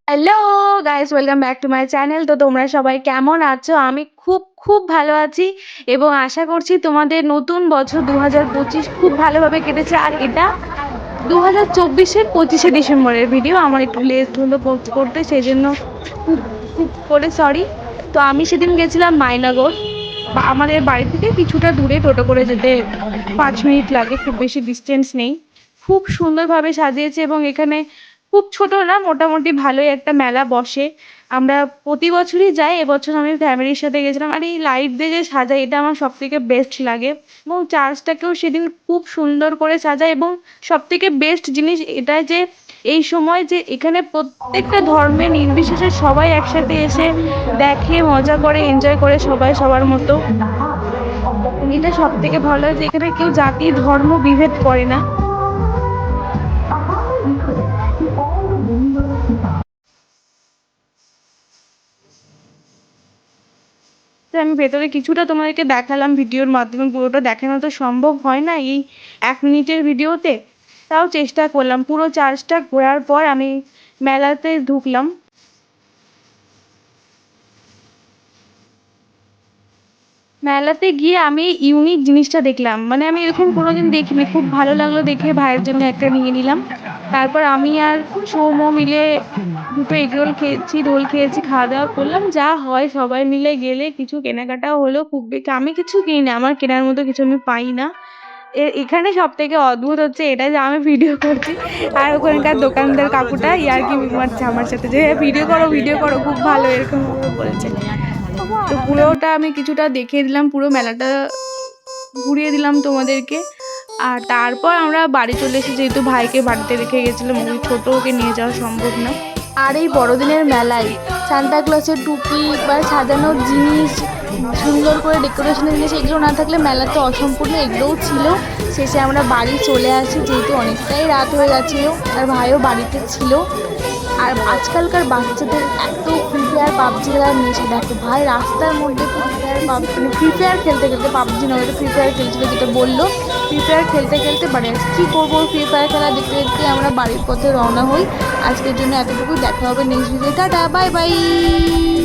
Hello guys, welcome back to my channel. তো তোমরা সবাই কেমন আছো? আমি খুব খুব ভালো আছি এবং আশা করছি তোমাদের নতুন বছর 2025 খুব ভালোভাবে কেটেছে। আর এটা 2024-এর 25শে ডিসেম্বরের ভিডিও। আমার একটু লেট হলো পোস্ট করতে, সেই জন্য খুব খুব করে সরি। তো আমি সেদিন গেছিলাম মায়নাগর। আমাদের বাড়ি থেকে কিছুটা দূরে, টোটো করে যেতে 5 মিনিট লাগে, খুব বেশি ডিস্টেন্স নেই। খুব সুন্দরভাবে সাজিয়েছে এবং এখানে খুব ছোট না, মোটামুটি ভালোই একটা মেলা বসে। আমরা প্রতি বছরই যাই, এবছর আমি ফ্যামিলির সাথে গেছিলাম। আর এই লাইট দিয়ে যে সাজায়, এটা আমার সব থেকে বেস্ট লাগে। এবং চার্চটাকেও সেদিন খুব সুন্দর করে সাজায়। এবং সব থেকে বেস্ট জিনিস এটা যে এই সময় যে এখানে প্রত্যেকটা ধর্মে নির্বিশেষে সবাই একসাথে এসে দেখে, মজা করে, এনজয় করে সবাই সবার মতো। এটা সব থেকে ভালো যে এখানে কেউ জাতি ধর্ম বিভেদ করে না। তো আমি ভেতরে কিছুটা তোমাদেরকে দেখালাম ভিডিওর মাধ্যমে, পুরোটা দেখানো তো সম্ভব হয় না এই 1 মিনিটের ভিডিওতে। তাও চেষ্টা করলাম। পুরো চার্চটা ঘোরার পর আমি মেলাতে ঢুকলাম। মেলাতে গিয়ে আমি ইউনিক জিনিসটা দেখলাম, মানে আমি এরকম কোনোদিন দেখিনি। খুব ভালো লাগলো দেখে, ভাইয়ের জন্য একটা নিয়ে নিলাম। তারপর আমি আর সৌম্য মিলে দুটো এগরোল খেয়েছি, রোল খেয়েছি, খাওয়া দাওয়া করলাম। যা হয় সবাই মিলে গেলে কিছু কেনাকাটাও হলো। খুব বেশি আমি কিছু কিনি না, আমার কেনার মতো কিছু আমি পাই না। এখানে সব থেকে অদ্ভুত হচ্ছে এটা যে আমি ভিডিও করছি আর ওখানকার দোকানদার কাকুটা ইয়ার্কি মারছে আমার সাথে যে ভিডিও করো, ভিডিও করো, খুব ভালো, এরকম ভাবে বলছে। তো পুরোটা আমি কিছুটা দেখিয়ে দিলাম, পুরো মেলাটা ঘুরিয়ে দিলাম তোমাদেরকে। আর তারপর আমরা বাড়ি চলে এসেছি, যেহেতু ভাইকে বাড়িতে রেখে গেছিলাম, ওই ছোট ওকে নিয়ে যাওয়া সম্ভব না। আর এই বড়দিনের মেলায় সান্তা ক্লসের টুপি বা সাজানোর জিনিস, সুন্দর করে ডেকোরেশনের জিনিস, এগুলো না থাকলে মেলা তো অসম্পূর্ণ। এগুলোও ছিল। শেষে আমরা বাড়ি চলে আসি, যেহেতু অনেকটাই রাত হয়ে গেছিলো আর ভাইও বাড়িতে ছিল। আর আজকালকার বাচ্চাদের এত ফ্রি ফায়ার পাবজি খেলার নেশা, দেখো ভাই রাস্তার মধ্যে ফ্রি ফায়ার মানে ফ্রি ফায়ার খেলতে খেলতে, পাবজি নয়, ফ্রি ফায়ার খেলছিল, যেটা বললো ফ্রি ফায়ার খেলতে খেলতে বাড়ি আসছে। কী করবো, ফ্রি ফায়ার খেলা দেখতে দেখতে আমরা বাড়ির পথে রওনা হই। আজকের জন্য এতটুকু, দেখা হবে next video. Tata, bye bye.